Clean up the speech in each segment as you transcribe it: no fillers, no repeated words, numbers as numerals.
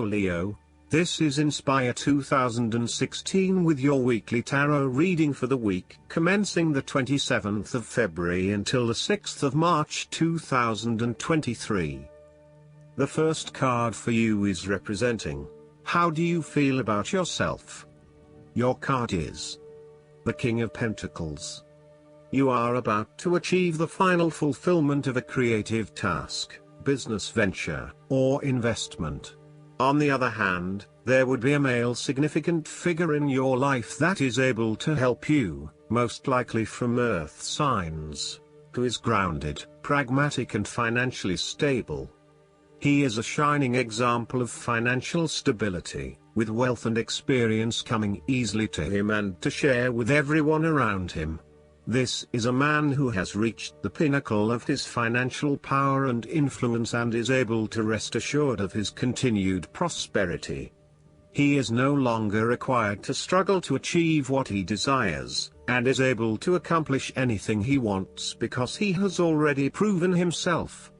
Leo. This is Inspire 2016 with your weekly tarot reading for the week commencing the 27th of February until the 6th of March 2023. The first card for you is representing, how do you feel about yourself? Your card is the King of Pentacles. You are about to achieve the final fulfillment of a creative task, business venture, or investment. On the other hand, there would be a male significant figure in your life that is able to help you, most likely from earth signs, who is grounded, pragmatic and financially stable. He is a shining example of financial stability, with wealth and experience coming easily to him and to share with everyone around him. This is a man who has reached the pinnacle of his financial power and influence and is able to rest assured of his continued prosperity. He is no longer required to struggle to achieve what he desires, and is able to accomplish anything he wants because he has already proven himself.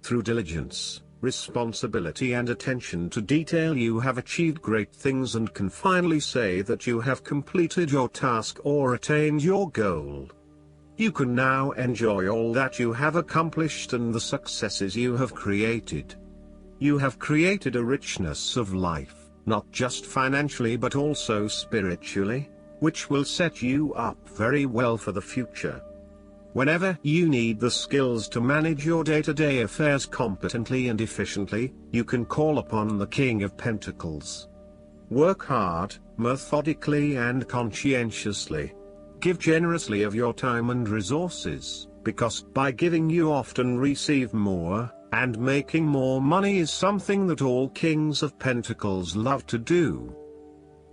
Through diligence, responsibility and attention to detail, you have achieved great things and can finally say that you have completed your task or attained your goal. You can now enjoy all that you have accomplished and the successes you have created. You have created a richness of life, not just financially but also spiritually, which will set you up very well for the future. Whenever you need the skills to manage your day-to-day affairs competently and efficiently, you can call upon the King of Pentacles. Work hard, methodically and conscientiously. Give generously of your time and resources, because by giving you often receive more, and making more money is something that all Kings of Pentacles love to do.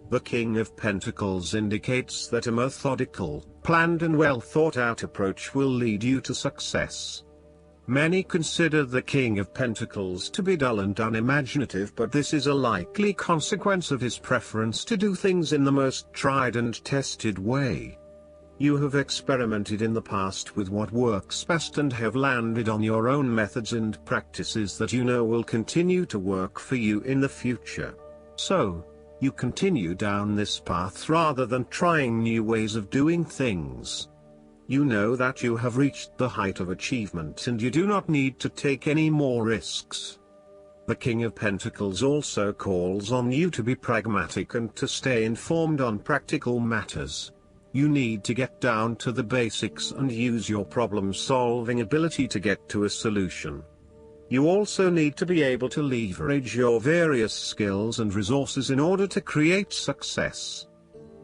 The King of Pentacles indicates that a methodical, planned and well thought out approach will lead you to success. Many consider the King of Pentacles to be dull and unimaginative, but this is a likely consequence of his preference to do things in the most tried and tested way. You have experimented in the past with what works best and have landed on your own methods and practices that you know will continue to work for you in the future. So, you continue down this path rather than trying new ways of doing things. You know that you have reached the height of achievement and you do not need to take any more risks. The King of Pentacles also calls on you to be pragmatic and to stay informed on practical matters. You need to get down to the basics and use your problem-solving ability to get to a solution. You also need to be able to leverage your various skills and resources in order to create success.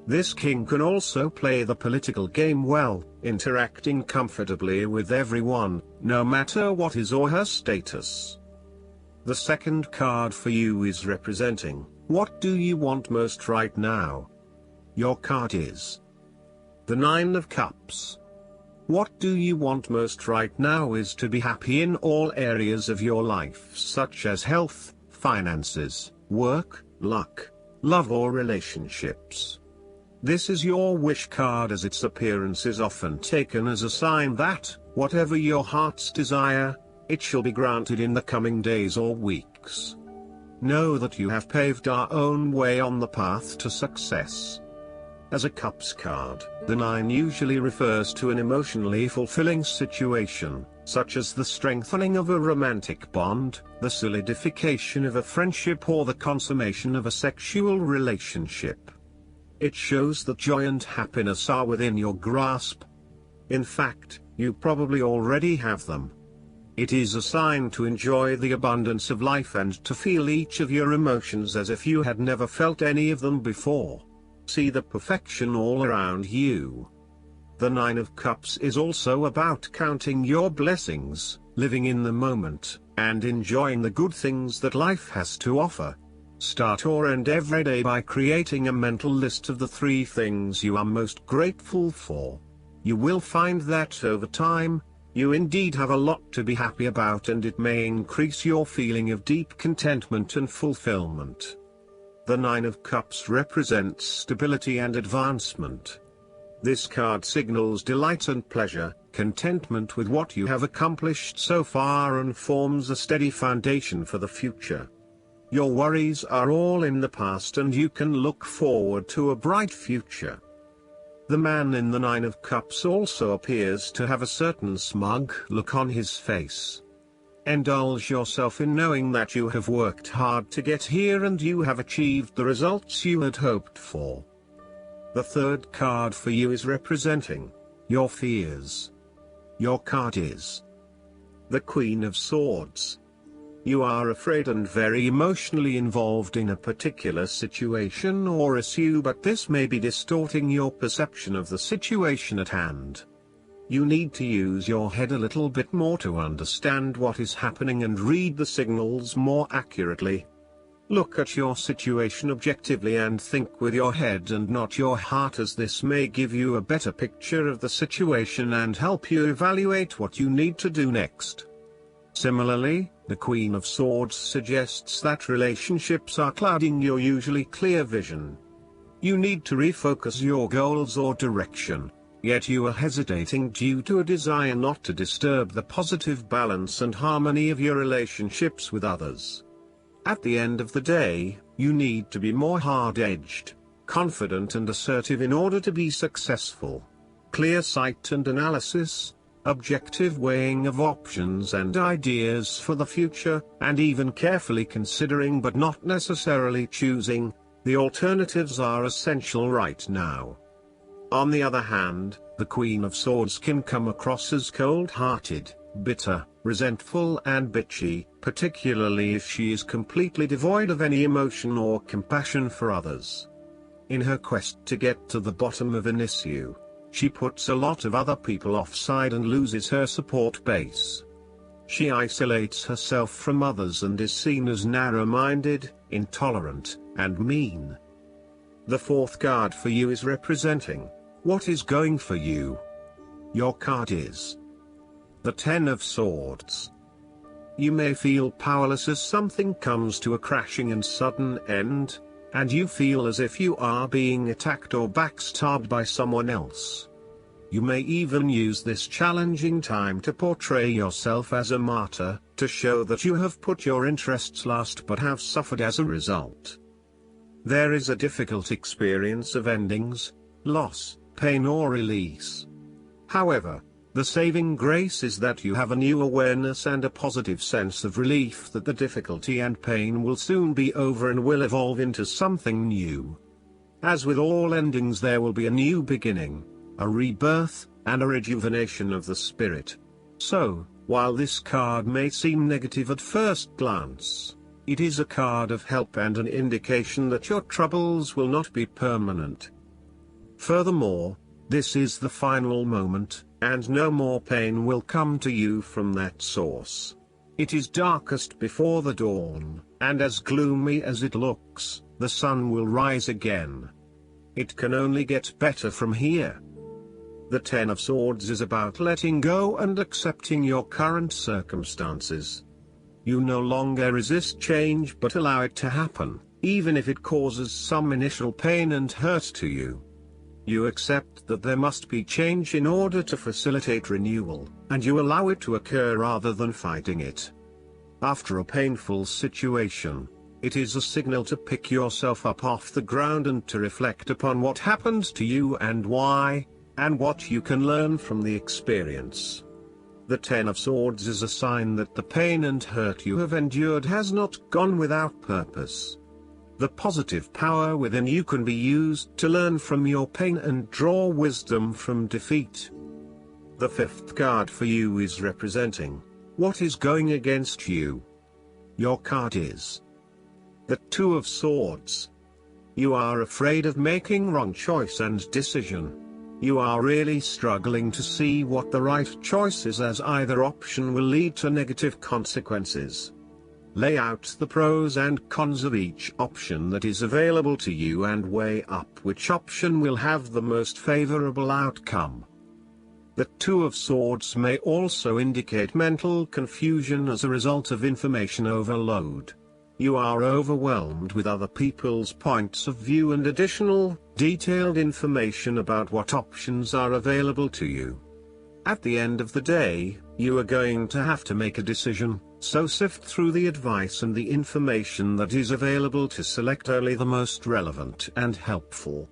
This king can also play the political game well, interacting comfortably with everyone, no matter what his or her status. The second card for you is representing, what do you want most right now? Your card is the Nine of Cups. What do you want most right now is to be happy in all areas of your life, such as health, finances, work, luck, love or relationships. This is your wish card, as its appearance is often taken as a sign that, whatever your heart's desire, it shall be granted in the coming days or weeks. Know that you have paved our own way on the path to success. As a Cups card, the 9 usually refers to an emotionally fulfilling situation, such as the strengthening of a romantic bond, the solidification of a friendship or the consummation of a sexual relationship. It shows that joy and happiness are within your grasp. In fact, you probably already have them. It is a sign to enjoy the abundance of life and to feel each of your emotions as if you had never felt any of them before. See the perfection all around you. The Nine of Cups is also about counting your blessings, living in the moment, and enjoying the good things that life has to offer. Start or end every day by creating a mental list of the 3 things you are most grateful for. You will find that over time, you indeed have a lot to be happy about, and it may increase your feeling of deep contentment and fulfillment. The Nine of Cups represents stability and advancement. This card signals delight and pleasure, contentment with what you have accomplished so far, and forms a steady foundation for the future. Your worries are all in the past and you can look forward to a bright future. The man in the Nine of Cups also appears to have a certain smug look on his face. Indulge yourself in knowing that you have worked hard to get here and you have achieved the results you had hoped for. The third card for you is representing your fears. Your card is the Queen of Swords. You are afraid and very emotionally involved in a particular situation or issue, but this may be distorting your perception of the situation at hand. You need to use your head a little bit more to understand what is happening and read the signals more accurately. Look at your situation objectively and think with your head and not your heart, as this may give you a better picture of the situation and help you evaluate what you need to do next. Similarly, the Queen of Swords suggests that relationships are clouding your usually clear vision. You need to refocus your goals or direction, yet you are hesitating due to a desire not to disturb the positive balance and harmony of your relationships with others. At the end of the day, you need to be more hard-edged, confident and assertive in order to be successful. Clear sight and analysis, objective weighing of options and ideas for the future, and even carefully considering but not necessarily choosing the alternatives are essential right now. On the other hand, the Queen of Swords can come across as cold-hearted, bitter, resentful and bitchy, particularly if she is completely devoid of any emotion or compassion for others. In her quest to get to the bottom of an issue, she puts a lot of other people offside and loses her support base. She isolates herself from others and is seen as narrow-minded, intolerant, and mean. The fourth card for you is representing what is going for you. Your card is the Ten of Swords. You may feel powerless as something comes to a crashing and sudden end, and you feel as if you are being attacked or backstabbed by someone else. You may even use this challenging time to portray yourself as a martyr, to show that you have put your interests last but have suffered as a result. There is a difficult experience of endings, loss, pain or release. However, the saving grace is that you have a new awareness and a positive sense of relief that the difficulty and pain will soon be over and will evolve into something new. As with all endings, there will be a new beginning, a rebirth, and a rejuvenation of the spirit. So, while this card may seem negative at first glance, it is a card of help and an indication that your troubles will not be permanent. Furthermore, this is the final moment, and no more pain will come to you from that source. It is darkest before the dawn, and as gloomy as it looks, the sun will rise again. It can only get better from here. The Ten of Swords is about letting go and accepting your current circumstances. You no longer resist change but allow it to happen, even if it causes some initial pain and hurt to you. You accept that there must be change in order to facilitate renewal, and you allow it to occur rather than fighting it. After a painful situation, it is a signal to pick yourself up off the ground and to reflect upon what happened to you and why, and what you can learn from the experience. The Ten of Swords is a sign that the pain and hurt you have endured has not gone without purpose. The positive power within you can be used to learn from your pain and draw wisdom from defeat. The fifth card for you is representing what is going against you. Your card is the Two of Swords. You are afraid of making wrong choice and decision. You are really struggling to see what the right choice is, as either option will lead to negative consequences. Lay out the pros and cons of each option that is available to you and weigh up which option will have the most favorable outcome. The Two of Swords may also indicate mental confusion as a result of information overload. You are overwhelmed with other people's points of view and additional, detailed information about what options are available to you. At the end of the day, you are going to have to make a decision, So sift through the advice and the information that is available to select only the most relevant and helpful.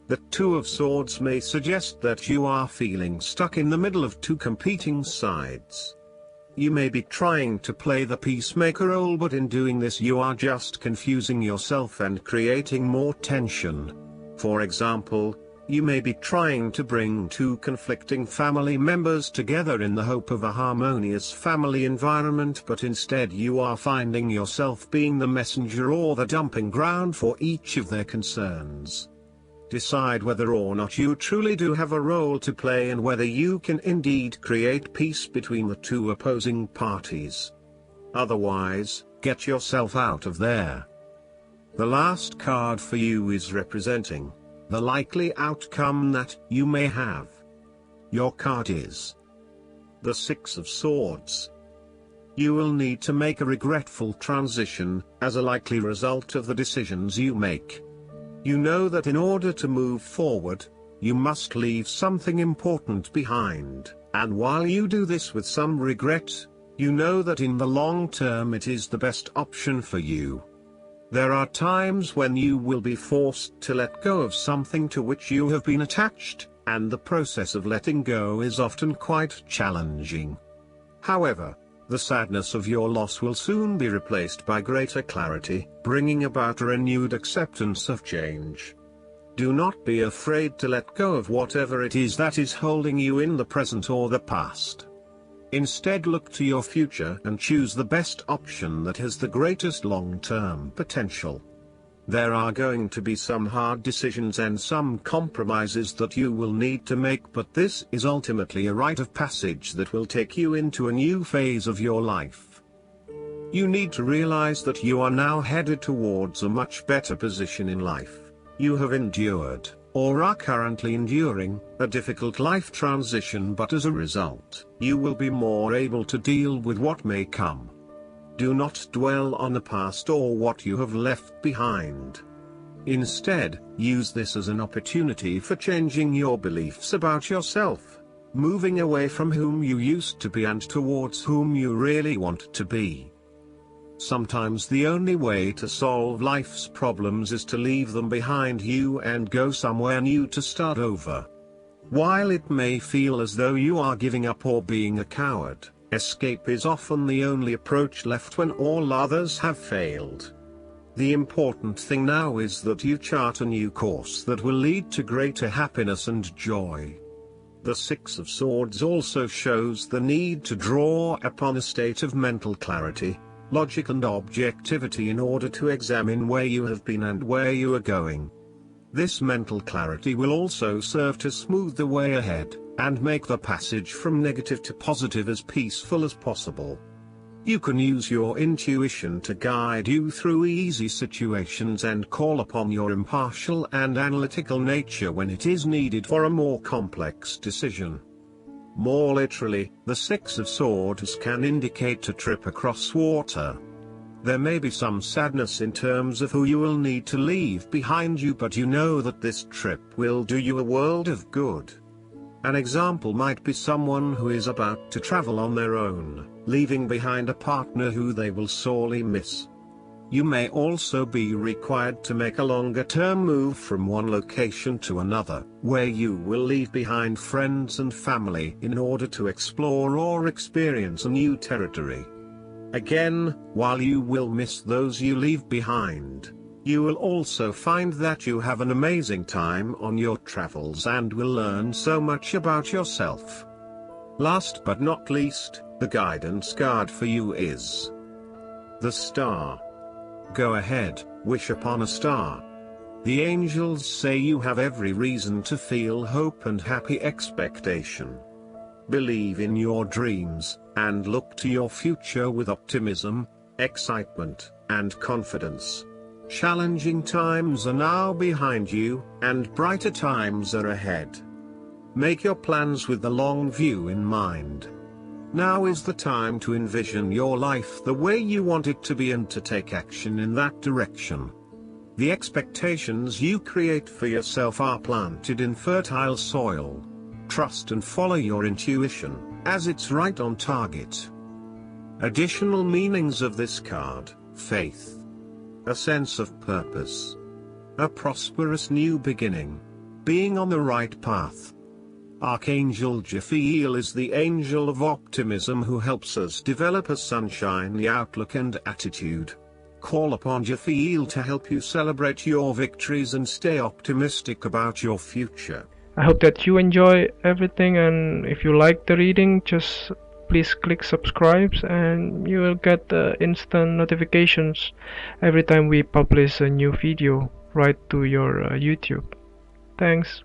The Two of Swords may suggest that you are feeling stuck in the middle of two competing sides. You may be trying to play the peacemaker role, but in doing this you are just confusing yourself and creating more tension. For example, you may be trying to bring two conflicting family members together in the hope of a harmonious family environment, but instead you are finding yourself being the messenger or the dumping ground for each of their concerns. Decide whether or not you truly do have a role to play and whether you can indeed create peace between the two opposing parties. Otherwise, get yourself out of there. The last card for you is representing the likely outcome that you may have. Your card is the Six of Swords. You will need to make a regretful transition, as a likely result of the decisions you make. You know that in order to move forward, you must leave something important behind, and while you do this with some regret, you know that in the long term it is the best option for you. There are times when you will be forced to let go of something to which you have been attached, and the process of letting go is often quite challenging. However, the sadness of your loss will soon be replaced by greater clarity, bringing about a renewed acceptance of change. Do not be afraid to let go of whatever it is that is holding you in the present or the past. Instead, look to your future and choose the best option that has the greatest long-term potential. There are going to be some hard decisions and some compromises that you will need to make, but this is ultimately a rite of passage that will take you into a new phase of your life. You need to realize that you are now headed towards a much better position in life. You have endured, or are currently enduring, a difficult life transition, but as a result, you will be more able to deal with what may come. Do not dwell on the past or what you have left behind. Instead, use this as an opportunity for changing your beliefs about yourself, moving away from whom you used to be and towards whom you really want to be. Sometimes the only way to solve life's problems is to leave them behind you and go somewhere new to start over. While it may feel as though you are giving up or being a coward, escape is often the only approach left when all others have failed. The important thing now is that you chart a new course that will lead to greater happiness and joy. The Six of Swords also shows the need to draw upon a state of mental clarity, logic and objectivity in order to examine where you have been and where you are going. This mental clarity will also serve to smooth the way ahead, and make the passage from negative to positive as peaceful as possible. You can use your intuition to guide you through easy situations and call upon your impartial and analytical nature when it is needed for a more complex decision. More literally, the Six of Swords can indicate a trip across water. There may be some sadness in terms of who you will need to leave behind you, but you know that this trip will do you a world of good. An example might be someone who is about to travel on their own, leaving behind a partner who they will sorely miss. You may also be required to make a longer-term move from one location to another, where you will leave behind friends and family in order to explore or experience a new territory. Again, while you will miss those you leave behind, you will also find that you have an amazing time on your travels and will learn so much about yourself. Last but not least, the guidance card for you is the Star. Go ahead, wish upon a star. The angels say you have every reason to feel hope and happy expectation. Believe in your dreams, and look to your future with optimism, excitement, and confidence. Challenging times are now behind you, and brighter times are ahead. Make your plans with the long view in mind. Now is the time to envision your life the way you want it to be and to take action in that direction. The expectations you create for yourself are planted in fertile soil. Trust and follow your intuition, as it's right on target. Additional meanings of this card: faith, a sense of purpose, a prosperous new beginning, being on the right path. Archangel Jophiel is the angel of optimism who helps us develop a sunshiny outlook and attitude. Call upon Jophiel to help you celebrate your victories and stay optimistic about your future. I hope that you enjoy everything, and if you like the reading, just please click subscribe and you will get instant notifications every time we publish a new video right to your YouTube. Thanks.